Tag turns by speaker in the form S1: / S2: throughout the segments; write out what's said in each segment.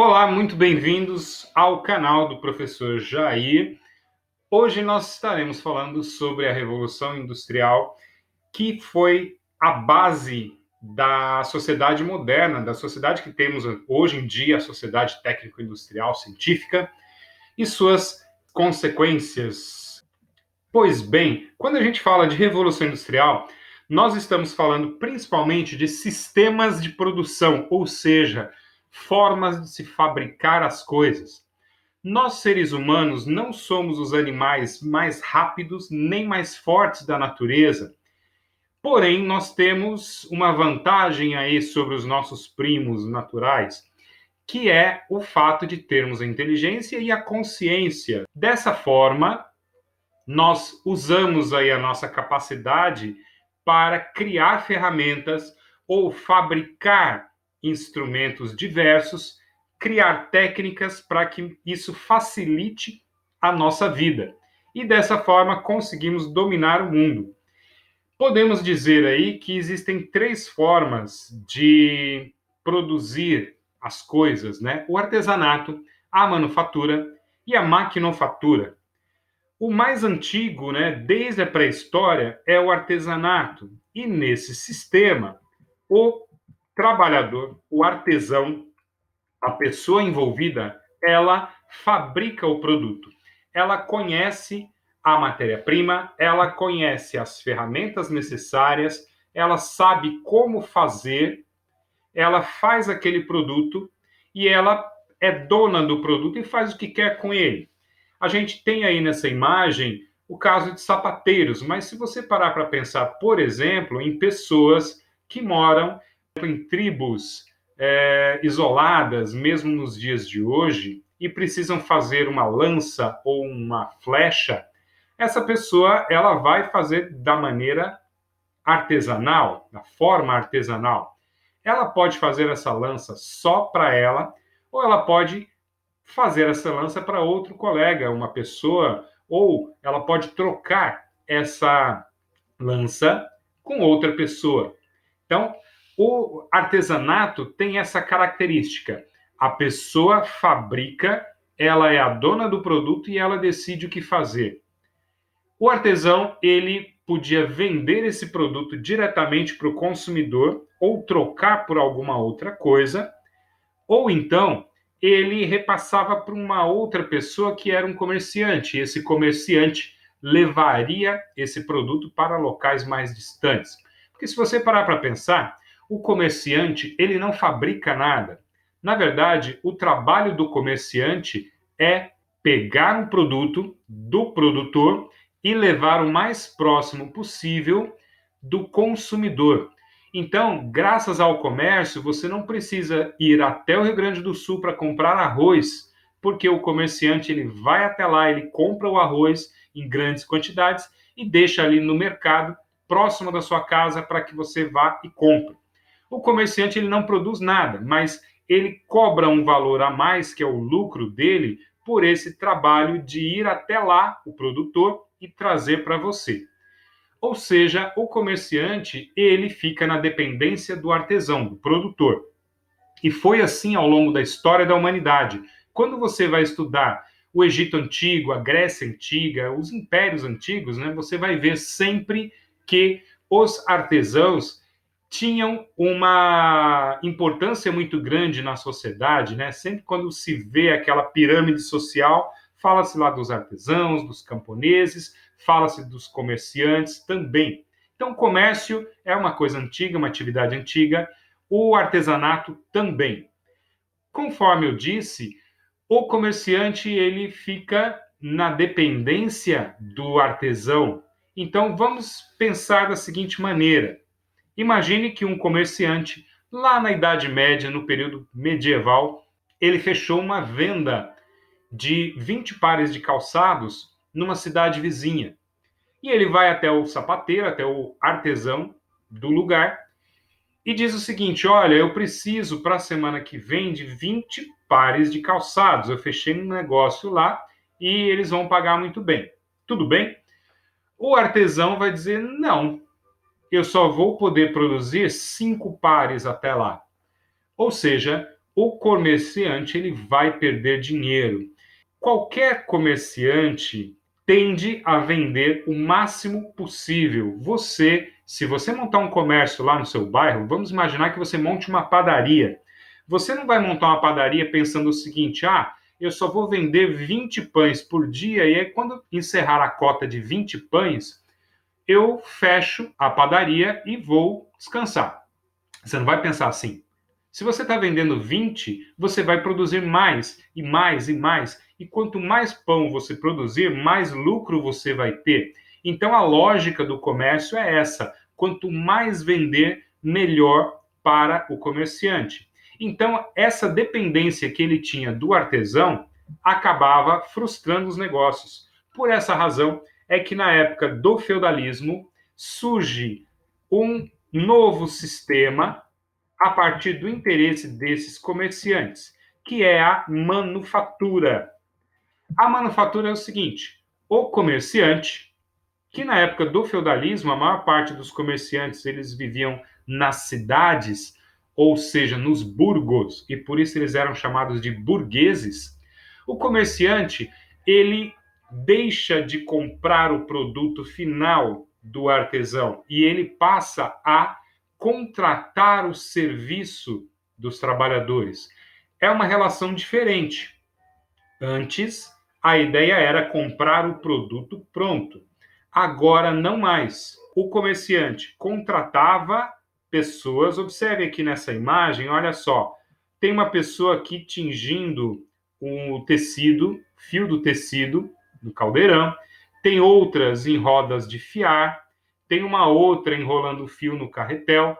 S1: Olá, muito bem-vindos ao canal do professor Jair. Hoje nós estaremos falando sobre a Revolução Industrial, que foi a base da sociedade moderna, da sociedade que temos hoje em dia, a sociedade técnico-industrial científica, e suas consequências. Pois bem, quando a gente fala de Revolução Industrial, nós estamos falando principalmente de sistemas de produção, ou seja, formas de se fabricar as coisas. Nós, seres humanos, não somos os animais mais rápidos nem mais fortes da natureza. Porém, nós temos uma vantagem aí sobre os nossos primos naturais, que é o fato de termos a inteligência e a consciência. Dessa forma, nós usamos aí a nossa capacidade para criar ferramentas ou fabricar instrumentos diversos, criar técnicas para que isso facilite a nossa vida. E dessa forma conseguimos dominar o mundo. Podemos dizer aí que existem três formas de produzir as coisas, né? O artesanato, a manufatura e a maquinofatura. O mais antigo, né, desde a pré-história, é o artesanato. E nesse sistema, o trabalhador, o artesão, a pessoa envolvida, ela fabrica o produto. Ela conhece a matéria-prima, ela conhece as ferramentas necessárias, ela sabe como fazer, ela faz aquele produto e ela é dona do produto e faz o que quer com ele. A gente tem aí nessa imagem o caso de sapateiros, mas se você parar para pensar, por exemplo, em pessoas que moram em tribos isoladas, mesmo nos dias de hoje, e precisam fazer uma lança ou uma flecha, essa pessoa ela vai fazer da maneira artesanal, da forma artesanal. Ela pode fazer essa lança só para ela, ou ela pode fazer essa lança para outro colega, uma pessoa, ou ela pode trocar essa lança com outra pessoa. Então, o artesanato tem essa característica. A pessoa fabrica, ela é a dona do produto e ela decide o que fazer. O artesão, ele podia vender esse produto diretamente para o consumidor ou trocar por alguma outra coisa, ou então ele repassava para uma outra pessoa que era um comerciante. E esse comerciante levaria esse produto para locais mais distantes. Porque se você parar para pensar, o comerciante ele não fabrica nada. Na verdade, o trabalho do comerciante é pegar um produto do produtor e levar o mais próximo possível do consumidor. Então, graças ao comércio, você não precisa ir até o Rio Grande do Sul para comprar arroz, porque o comerciante ele vai até lá, ele compra o arroz em grandes quantidades e deixa ali no mercado, próximo da sua casa, para que você vá e compre. O comerciante ele não produz nada, mas ele cobra um valor a mais, que é o lucro dele, por esse trabalho de ir até lá, o produtor, e trazer para você. Ou seja, o comerciante, ele fica na dependência do artesão, do produtor. E foi assim ao longo da história da humanidade. Quando você vai estudar o Egito Antigo, a Grécia Antiga, os impérios antigos, né, você vai ver sempre que os artesãos tinham uma importância muito grande na sociedade, né? Sempre quando se vê aquela pirâmide social, fala-se lá dos artesãos, dos camponeses, fala-se dos comerciantes também. Então, o comércio é uma coisa antiga, uma atividade antiga, o artesanato também. Conforme eu disse, o comerciante ele fica na dependência do artesão. Então, vamos pensar da seguinte maneira. Imagine que um comerciante, lá na Idade Média, no período medieval, ele fechou uma venda de 20 pares de calçados numa cidade vizinha. E ele vai até o sapateiro, até o artesão do lugar, e diz o seguinte: olha, eu preciso para a semana que vem de 20 pares de calçados. Eu fechei um negócio lá e eles vão pagar muito bem. Tudo bem? O artesão vai dizer: não, eu só vou poder produzir 5 pares até lá. Ou seja, o comerciante ele vai perder dinheiro. Qualquer comerciante tende a vender o máximo possível. Se você montar um comércio lá no seu bairro, vamos imaginar que você monte uma padaria. Você não vai montar uma padaria pensando o seguinte: eu só vou vender 20 pães por dia e aí quando encerrar a cota de 20 pães, eu fecho a padaria e vou descansar. Você não vai pensar assim. Se você está vendendo 20, você vai produzir mais e mais e mais. E quanto mais pão você produzir, mais lucro você vai ter. Então a lógica do comércio é essa: quanto mais vender, melhor para o comerciante. Então essa dependência que ele tinha do artesão acabava frustrando os negócios. Por essa razão é que na época do feudalismo surge um novo sistema a partir do interesse desses comerciantes, que é a manufatura. A manufatura é o seguinte: o comerciante, que na época do feudalismo, a maior parte dos comerciantes eles viviam nas cidades, ou seja, nos burgos, e por isso eles eram chamados de burgueses. O comerciante, ele deixa de comprar o produto final do artesão e ele passa a contratar o serviço dos trabalhadores. É uma relação diferente. Antes, a ideia era comprar o produto pronto. Agora, não mais. O comerciante contratava pessoas. Observe aqui nessa imagem, olha só. Tem uma pessoa aqui tingindo o tecido, fio do tecido, no caldeirão. Tem outras em rodas de fiar. Tem uma outra enrolando fio no carretel.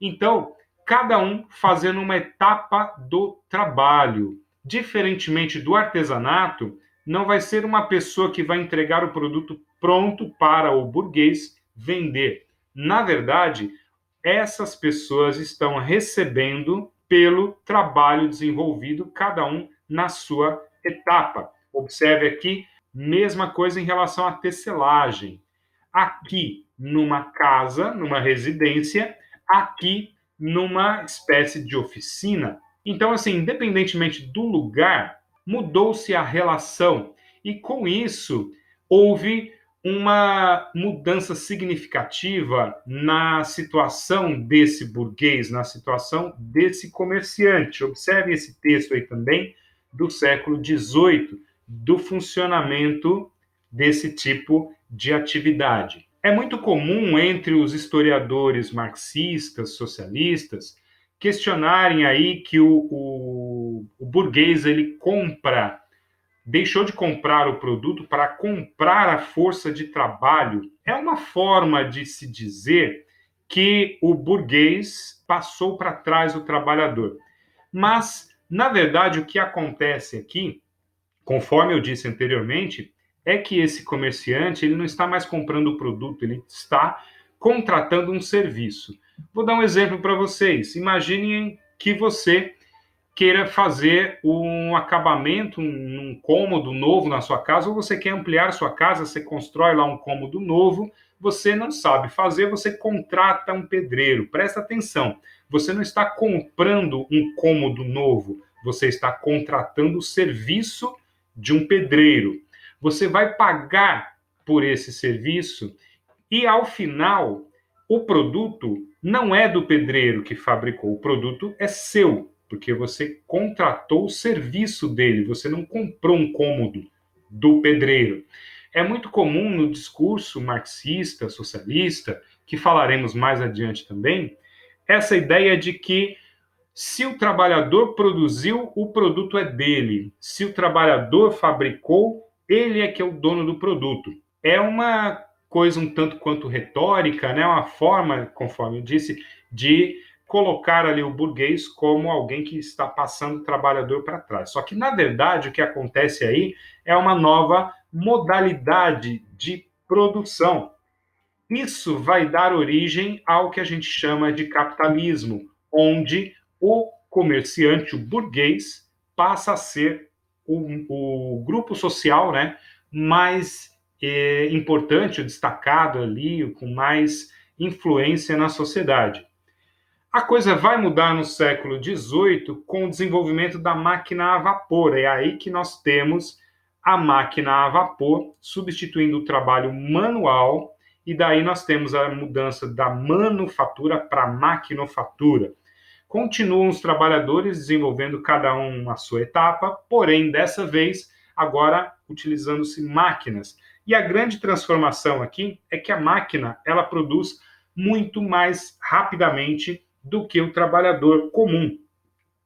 S1: Então, cada um fazendo uma etapa do trabalho. Diferentemente do artesanato, não vai ser uma pessoa que vai entregar o produto pronto para o burguês vender. Na verdade, essas pessoas estão recebendo pelo trabalho desenvolvido, cada um na sua etapa. Observe aqui, mesma coisa em relação à tecelagem. Aqui, numa casa, numa residência, aqui, numa espécie de oficina. Então, assim, independentemente do lugar, mudou-se a relação e com isso houve uma mudança significativa na situação desse burguês, na situação desse comerciante. Observe esse texto aí também do século XVIII, do funcionamento desse tipo de atividade. É muito comum entre os historiadores marxistas, socialistas, questionarem aí que o burguês ele deixou de comprar o produto para comprar a força de trabalho. É uma forma de se dizer que o burguês passou para trás o trabalhador. Mas, na verdade, o que acontece aqui, conforme eu disse anteriormente, é que esse comerciante ele não está mais comprando o produto, ele está contratando um serviço. Vou dar um exemplo para vocês. Imaginem que você queira fazer um acabamento, um cômodo novo na sua casa, ou você quer ampliar sua casa, você constrói lá um cômodo novo, você não sabe fazer, você contrata um pedreiro. Presta atenção, você não está comprando um cômodo novo, você está contratando o serviço de um pedreiro. Você vai pagar por esse serviço e, ao final, o produto não é do pedreiro que fabricou, o produto é seu, porque você contratou o serviço dele, você não comprou um cômodo do pedreiro. É muito comum no discurso marxista, socialista, que falaremos mais adiante também, essa ideia de que se o trabalhador produziu, o produto é dele. Se o trabalhador fabricou, ele é que é o dono do produto. É uma coisa um tanto quanto retórica, né? Uma forma, conforme eu disse, de colocar ali o burguês como alguém que está passando o trabalhador para trás. Só que, na verdade, o que acontece aí é uma nova modalidade de produção. Isso vai dar origem ao que a gente chama de capitalismo, onde o comerciante, o burguês, passa a ser o grupo social, né, mais importante, destacado ali, com mais influência na sociedade. A coisa vai mudar no século XVIII com o desenvolvimento da máquina a vapor. É aí que nós temos a máquina a vapor substituindo o trabalho manual, e daí nós temos a mudança da manufatura para a maquinofatura. Continuam os trabalhadores desenvolvendo cada um a sua etapa, porém, dessa vez, agora utilizando-se máquinas. E a grande transformação aqui é que a máquina ela produz muito mais rapidamente do que o trabalhador comum.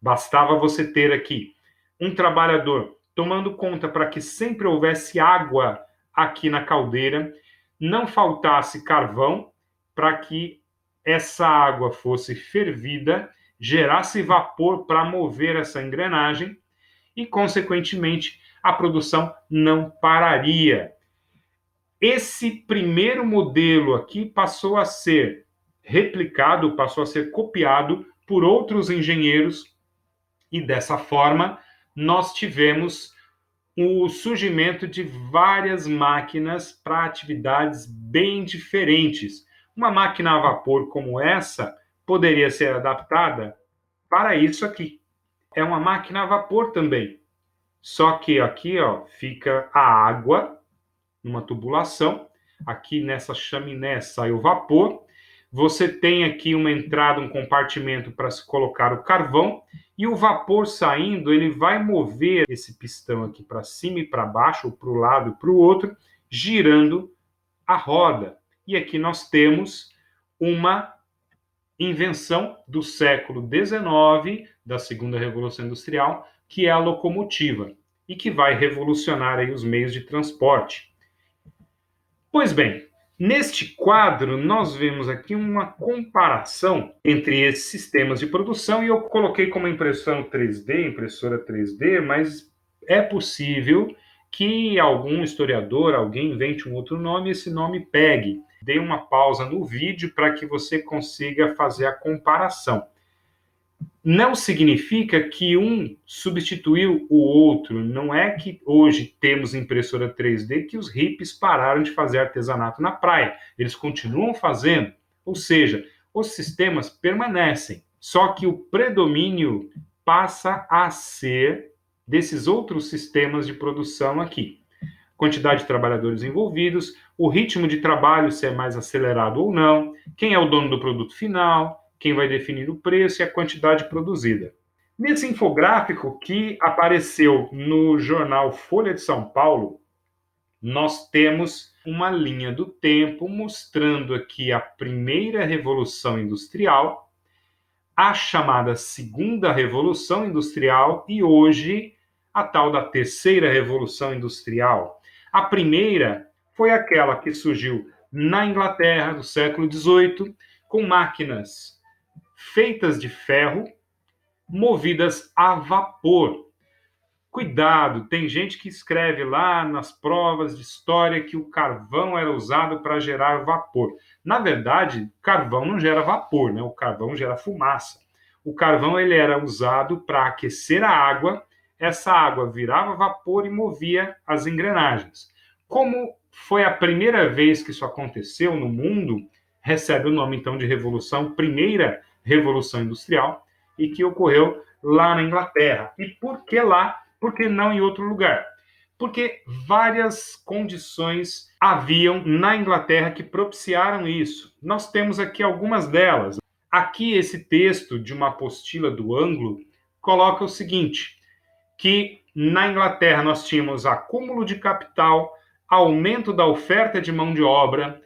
S1: Bastava você ter aqui um trabalhador tomando conta para que sempre houvesse água aqui na caldeira, não faltasse carvão para que essa água fosse fervida, gerasse vapor para mover essa engrenagem e, consequentemente, a produção não pararia. Esse primeiro modelo aqui passou a ser replicado, passou a ser copiado por outros engenheiros e dessa forma nós tivemos o surgimento de várias máquinas para atividades bem diferentes. Uma máquina a vapor como essa poderia ser adaptada para isso aqui. É uma máquina a vapor também. Só que aqui, ó, fica a água numa tubulação. Aqui nessa chaminé sai o vapor. Você tem aqui uma entrada, um compartimento para se colocar o carvão, e o vapor saindo, ele vai mover esse pistão aqui para cima e para baixo, ou para o lado e para o outro, girando a roda. E aqui nós temos uma invenção do século XIX, da segunda Revolução Industrial, que é a locomotiva, e que vai revolucionar aí os meios de transporte. Pois bem, neste quadro, nós vemos aqui uma comparação entre esses sistemas de produção, e eu coloquei como impressora 3D, mas é possível que algum historiador, alguém invente um outro nome e esse nome pegue. Dê uma pausa no vídeo para que você consiga fazer a comparação. Não significa que um substituiu o outro. Não é que hoje temos impressora 3D que os hippies pararam de fazer artesanato na praia. Eles continuam fazendo. Ou seja, os sistemas permanecem. Só que o predomínio passa a ser desses outros sistemas de produção aqui. Quantidade de trabalhadores envolvidos, o ritmo de trabalho, se é mais acelerado ou não, quem é o dono do produto final, quem vai definir o preço e a quantidade produzida. Nesse infográfico que apareceu no jornal Folha de São Paulo, nós temos uma linha do tempo mostrando aqui a primeira revolução industrial, a chamada segunda revolução industrial e hoje a tal da terceira revolução industrial. A primeira foi aquela que surgiu na Inglaterra do século XVIII, com máquinas feitas de ferro, movidas a vapor. Cuidado, tem gente que escreve lá nas provas de história que o carvão era usado para gerar vapor. Na verdade, carvão não gera vapor, né? O carvão gera fumaça. O carvão ele era usado para aquecer a água, essa água virava vapor e movia as engrenagens. Como foi a primeira vez que isso aconteceu no mundo, recebe o nome então de Revolução, Primeira Revolução Industrial, e que ocorreu lá na Inglaterra. E por que lá? Por que não em outro lugar? Porque várias condições haviam na Inglaterra que propiciaram isso. Nós temos aqui algumas delas. Aqui esse texto de uma apostila do Ângulo coloca o seguinte, que na Inglaterra nós tínhamos acúmulo de capital, aumento da oferta de mão de obra,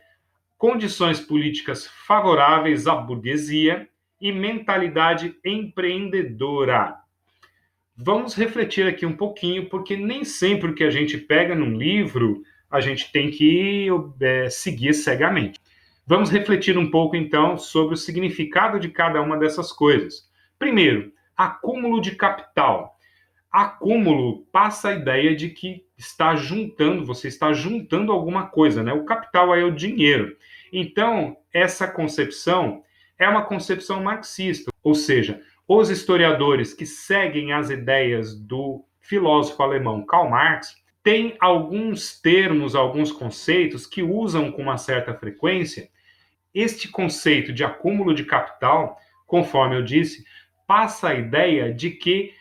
S1: condições políticas favoráveis à burguesia e mentalidade empreendedora. Vamos refletir aqui um pouquinho, porque nem sempre o que a gente pega num livro a gente tem que seguir cegamente. Vamos refletir um pouco, então, sobre o significado de cada uma dessas coisas. Primeiro, acúmulo de capital. Acúmulo passa a ideia de que você está juntando alguma coisa, né? O capital é o dinheiro. Então, essa concepção é uma concepção marxista, ou seja, os historiadores que seguem as ideias do filósofo alemão Karl Marx têm alguns termos, alguns conceitos que usam com uma certa frequência. Este conceito de acúmulo de capital conforme eu disse, passa a ideia de que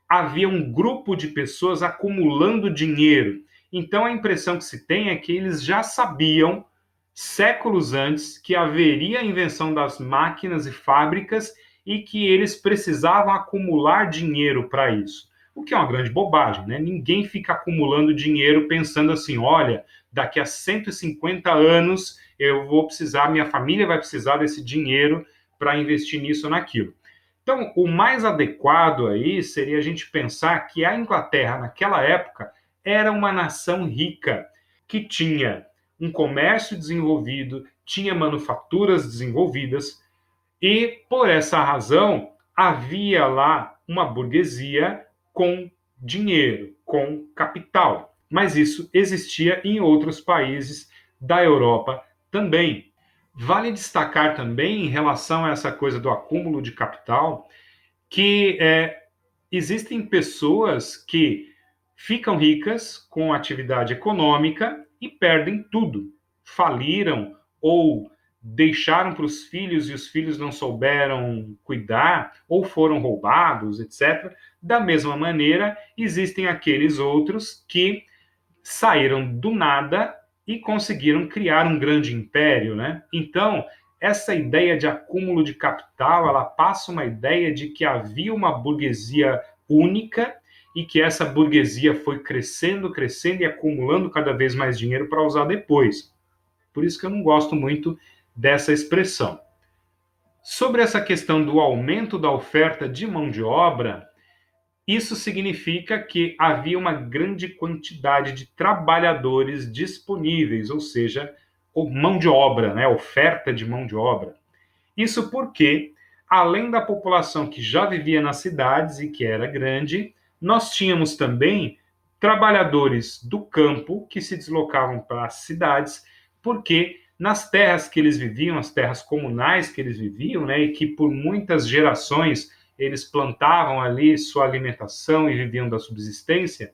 S1: havia um grupo de pessoas acumulando dinheiro. Então a impressão que se tem é que eles já sabiam, séculos antes, que haveria a invenção das máquinas e fábricas e que eles precisavam acumular dinheiro para isso. O que é uma grande bobagem, né? Ninguém fica acumulando dinheiro pensando assim, olha, daqui a 150 anos eu vou precisar, minha família vai precisar desse dinheiro para investir nisso ou naquilo. Então, o mais adequado aí seria a gente pensar que a Inglaterra, naquela época, era uma nação rica, que tinha um comércio desenvolvido, tinha manufaturas desenvolvidas, e, por essa razão, havia lá uma burguesia com dinheiro, com capital. Mas isso existia em outros países da Europa também. Vale destacar também, em relação a essa coisa do acúmulo de capital, que existem pessoas que ficam ricas com atividade econômica e perdem tudo. Faliram ou deixaram para os filhos e os filhos não souberam cuidar ou foram roubados, etc. Da mesma maneira, existem aqueles outros que saíram do nada e conseguiram criar um grande império, né? Então, essa ideia de acúmulo de capital, ela passa uma ideia de que havia uma burguesia única e que essa burguesia foi crescendo, crescendo e acumulando cada vez mais dinheiro para usar depois. Por isso que eu não gosto muito dessa expressão. Sobre essa questão do aumento da oferta de mão de obra, isso significa que havia uma grande quantidade de trabalhadores disponíveis, ou seja, mão de obra, né? Oferta de mão de obra. Isso porque, além da população que já vivia nas cidades e que era grande, nós tínhamos também trabalhadores do campo que se deslocavam para as cidades, porque nas terras que eles viviam, as terras comunais que eles viviam, né, e que por muitas gerações eles plantavam ali sua alimentação e viviam da subsistência,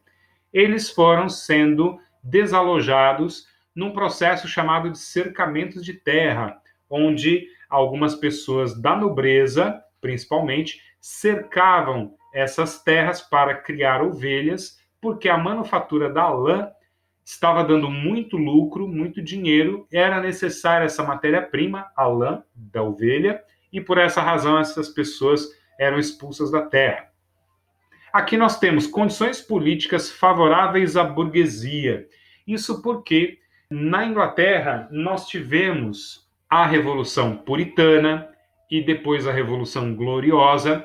S1: eles foram sendo desalojados num processo chamado de cercamentos de terra, onde algumas pessoas da nobreza, principalmente, cercavam essas terras para criar ovelhas, porque a manufatura da lã estava dando muito lucro, muito dinheiro, era necessária essa matéria-prima, a lã da ovelha, e por essa razão essas pessoas eram expulsas da terra. Aqui nós temos condições políticas favoráveis à burguesia. Isso porque na Inglaterra nós tivemos a Revolução Puritana e depois a Revolução Gloriosa,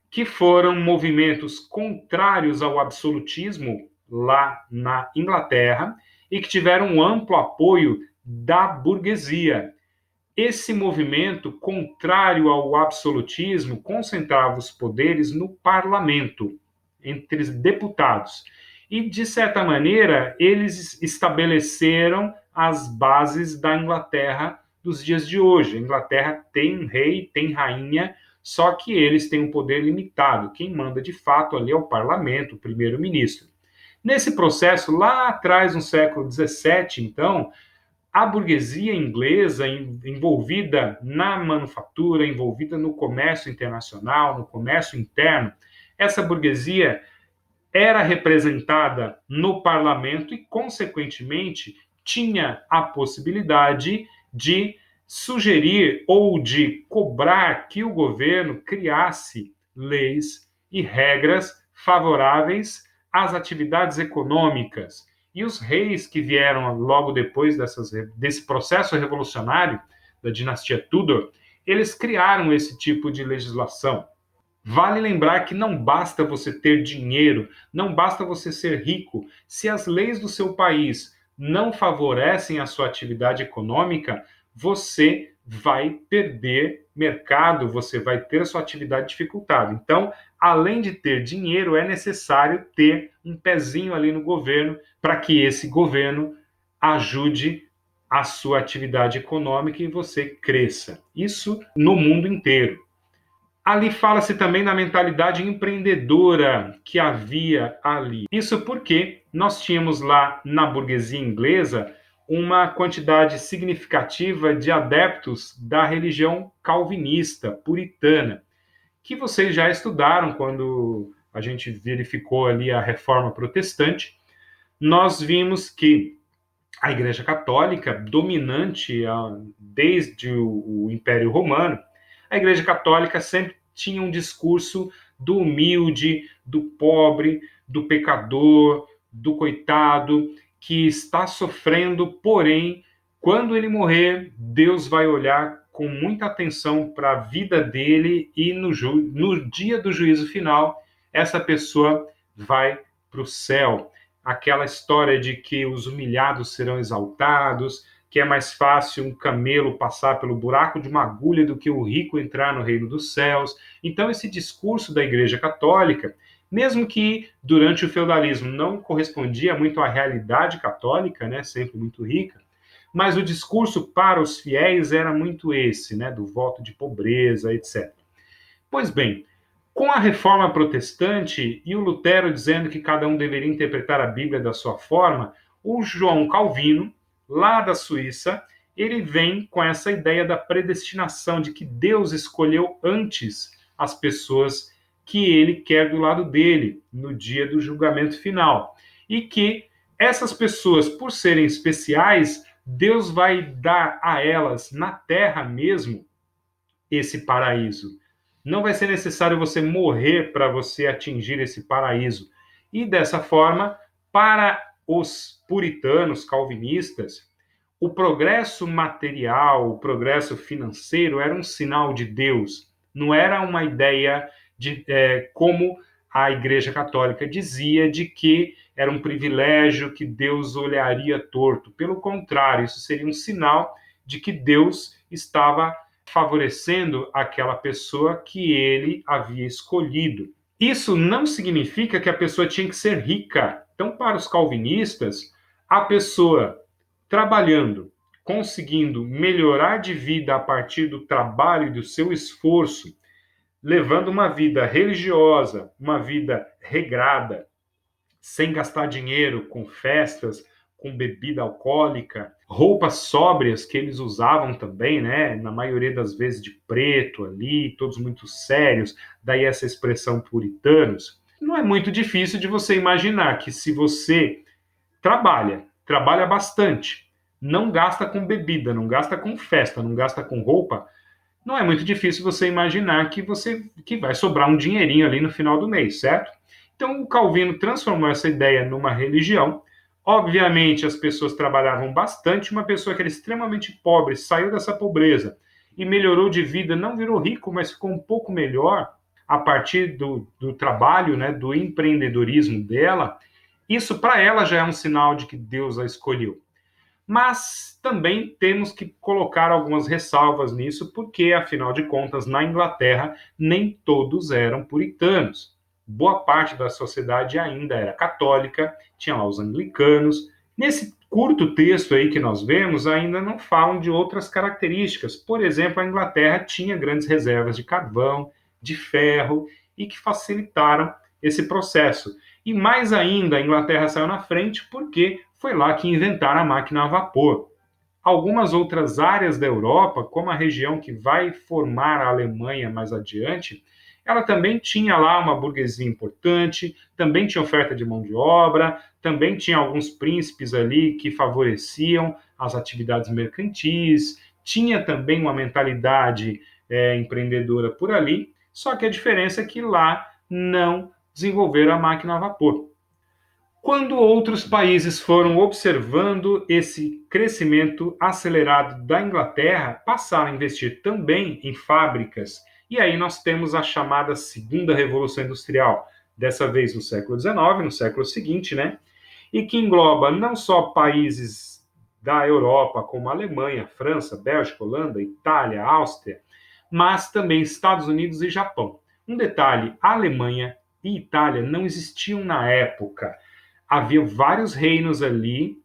S1: que foram movimentos contrários ao absolutismo lá na Inglaterra e que tiveram um amplo apoio da burguesia. Esse movimento contrário ao absolutismo concentrava os poderes no parlamento, entre deputados. E, de certa maneira, eles estabeleceram as bases da Inglaterra dos dias de hoje. A Inglaterra tem um rei, tem rainha, só que eles têm um poder limitado. Quem manda de fato ali é o parlamento, o primeiro-ministro. Nesse processo, lá atrás, no século XVII, então, a burguesia inglesa envolvida na manufatura, envolvida no comércio internacional, no comércio interno, essa burguesia era representada no parlamento e, consequentemente, tinha a possibilidade de sugerir ou de cobrar que o governo criasse leis e regras favoráveis às atividades econômicas. E os reis que vieram logo depois desse processo revolucionário da dinastia Tudor, eles criaram esse tipo de legislação. Vale lembrar que não basta você ter dinheiro, não basta você ser rico. Se as leis do seu país não favorecem a sua atividade econômica, você vai perder mercado, você vai ter a sua atividade dificultada. Então, além de ter dinheiro, é necessário ter um pezinho ali no governo para que esse governo ajude a sua atividade econômica e você cresça. Isso no mundo inteiro. Ali fala-se também da mentalidade empreendedora que havia ali. Isso porque nós tínhamos lá na burguesia inglesa uma quantidade significativa de adeptos da religião calvinista, puritana, que vocês já estudaram quando a gente verificou ali a Reforma Protestante. Nós vimos que a Igreja Católica, dominante desde o Império Romano, a Igreja Católica sempre tinha um discurso do humilde, do pobre, do pecador, do coitado, que está sofrendo, porém, quando ele morrer, Deus vai olhar com muita atenção para a vida dele e no dia do juízo final, essa pessoa vai para o céu. Aquela história de que os humilhados serão exaltados, que é mais fácil um camelo passar pelo buraco de uma agulha do que o rico entrar no reino dos céus. Então, esse discurso da Igreja Católica, mesmo que durante o feudalismo não correspondia muito à realidade católica, né, sempre muito rica, mas o discurso para os fiéis era muito esse, né, do voto de pobreza, etc. Pois bem, com a reforma protestante e o Lutero dizendo que cada um deveria interpretar a Bíblia da sua forma, o João Calvino, lá da Suíça, ele vem com essa ideia da predestinação, de que Deus escolheu antes as pessoas que ele quer do lado dele, no dia do julgamento final. E que essas pessoas, por serem especiais, Deus vai dar a elas, na terra mesmo, esse paraíso. Não vai ser necessário você morrer para você atingir esse paraíso. E dessa forma, para os puritanos calvinistas, o progresso material, o progresso financeiro era um sinal de Deus. Não era uma ideia de como a Igreja Católica dizia, de que era um privilégio, que Deus olharia torto. Pelo contrário, isso seria um sinal de que Deus estava favorecendo aquela pessoa que ele havia escolhido. Isso não significa que a pessoa tinha que ser rica. Então, para os calvinistas, a pessoa trabalhando, conseguindo melhorar de vida a partir do trabalho e do seu esforço, levando uma vida religiosa, uma vida regrada, sem gastar dinheiro com festas, com bebida alcoólica, roupas sóbrias que eles usavam também, né? Na maioria das vezes de preto ali, todos muito sérios, daí essa expressão puritanos. Não é muito difícil de você imaginar que se você trabalha bastante, não gasta com bebida, não gasta com festa, não gasta com roupa, não é muito difícil você imaginar que vai sobrar um dinheirinho ali no final do mês, certo? Então o Calvino transformou essa ideia numa religião. Obviamente as pessoas trabalhavam bastante, uma pessoa que era extremamente pobre saiu dessa pobreza e melhorou de vida, não virou rico, mas ficou um pouco melhor a partir do trabalho, né, do empreendedorismo dela. Isso para ela já é um sinal de que Deus a escolheu. Mas também temos que colocar algumas ressalvas nisso, porque, afinal de contas, na Inglaterra, nem todos eram puritanos. Boa parte da sociedade ainda era católica, tinha lá os anglicanos. Nesse curto texto aí que nós vemos, ainda não falam de outras características. Por exemplo, a Inglaterra tinha grandes reservas de carvão, de ferro, e que facilitaram esse processo. E mais ainda, a Inglaterra saiu na frente porque foi lá que inventaram a máquina a vapor. Algumas outras áreas da Europa, como a região que vai formar a Alemanha mais adiante, ela também tinha lá uma burguesia importante, também tinha oferta de mão de obra, também tinha alguns príncipes ali que favoreciam as atividades mercantis, tinha também uma mentalidade empreendedora por ali, só que a diferença é que lá não desenvolveram a máquina a vapor. Quando outros países foram observando esse crescimento acelerado da Inglaterra, passaram a investir também em fábricas. E aí nós temos a chamada Segunda Revolução Industrial, dessa vez no século XIX, no século seguinte, né? E que engloba não só países da Europa, como a Alemanha, França, Bélgica, Holanda, Itália, Áustria, mas também Estados Unidos e Japão. Um detalhe: a Alemanha e Itália não existiam na época. Havia vários reinos ali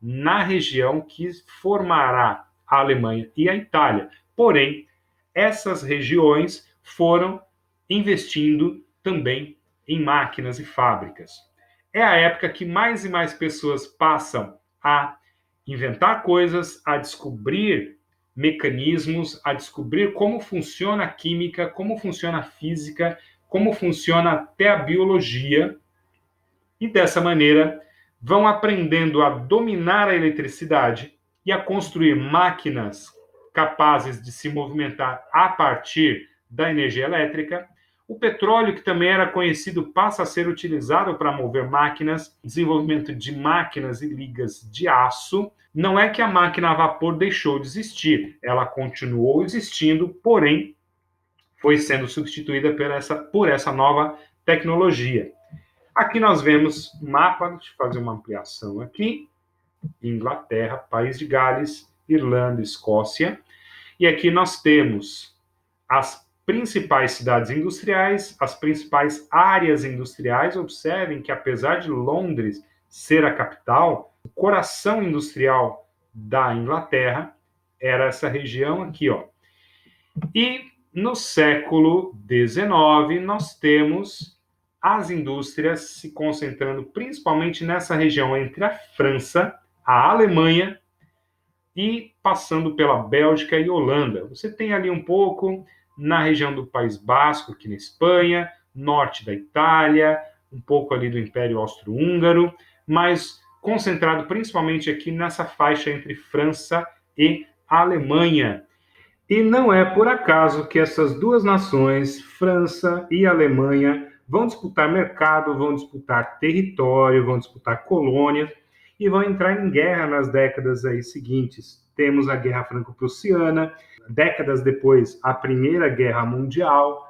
S1: na região que formará a Alemanha e a Itália. Porém, essas regiões foram investindo também em máquinas e fábricas. É a época que mais e mais pessoas passam a inventar coisas, a descobrir mecanismos, a descobrir como funciona a química, como funciona a física, como funciona até a biologia, e dessa maneira vão aprendendo a dominar a eletricidade e a construir máquinas capazes de se movimentar a partir da energia elétrica. O petróleo, que também era conhecido, passa a ser utilizado para mover máquinas, desenvolvimento de máquinas e ligas de aço. Não é que a máquina a vapor deixou de existir, ela continuou existindo, porém foi sendo substituída por essa nova tecnologia. Aqui nós vemos mapa, deixa eu fazer uma ampliação aqui, Inglaterra, País de Gales, Irlanda, Escócia, e aqui nós temos as principais cidades industriais, as principais áreas industriais. Observem que, apesar de Londres ser a capital, o coração industrial da Inglaterra era essa região aqui, ó. E no século XIX nós temos as indústrias se concentrando principalmente nessa região entre a França, a Alemanha e passando pela Bélgica e Holanda. Você tem ali um pouco na região do País Basco, aqui na Espanha, norte da Itália, um pouco ali do Império Austro-Húngaro, mas concentrado principalmente aqui nessa faixa entre França e Alemanha. E não é por acaso que essas duas nações, França e Alemanha, vão disputar mercado, vão disputar território, vão disputar colônias e vão entrar em guerra nas décadas aí seguintes. Temos a Guerra Franco-Prussiana, décadas depois, a Primeira Guerra Mundial.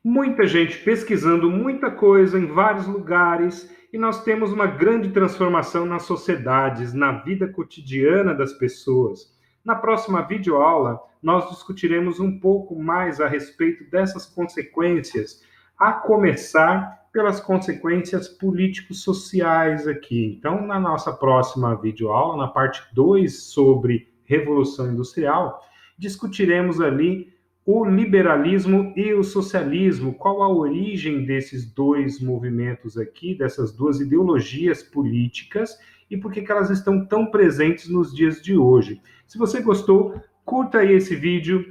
S1: Muita gente pesquisando muita coisa em vários lugares e nós temos uma grande transformação nas sociedades, na vida cotidiana das pessoas. Na próxima videoaula, nós discutiremos um pouco mais a respeito dessas consequências, a começar pelas consequências político-sociais aqui. Então, na nossa próxima videoaula, na parte 2 sobre Revolução Industrial, discutiremos ali o liberalismo e o socialismo, qual a origem desses dois movimentos aqui, dessas duas ideologias políticas, e por que elas estão tão presentes nos dias de hoje. Se você gostou, curta aí esse vídeo,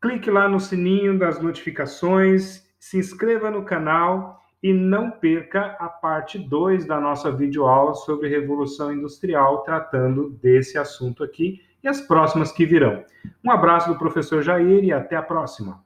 S1: clique lá no sininho das notificações, se inscreva no canal e não perca a parte 2 da nossa videoaula sobre Revolução Industrial, tratando desse assunto aqui, e as próximas que virão. Um abraço do professor Jair e até a próxima.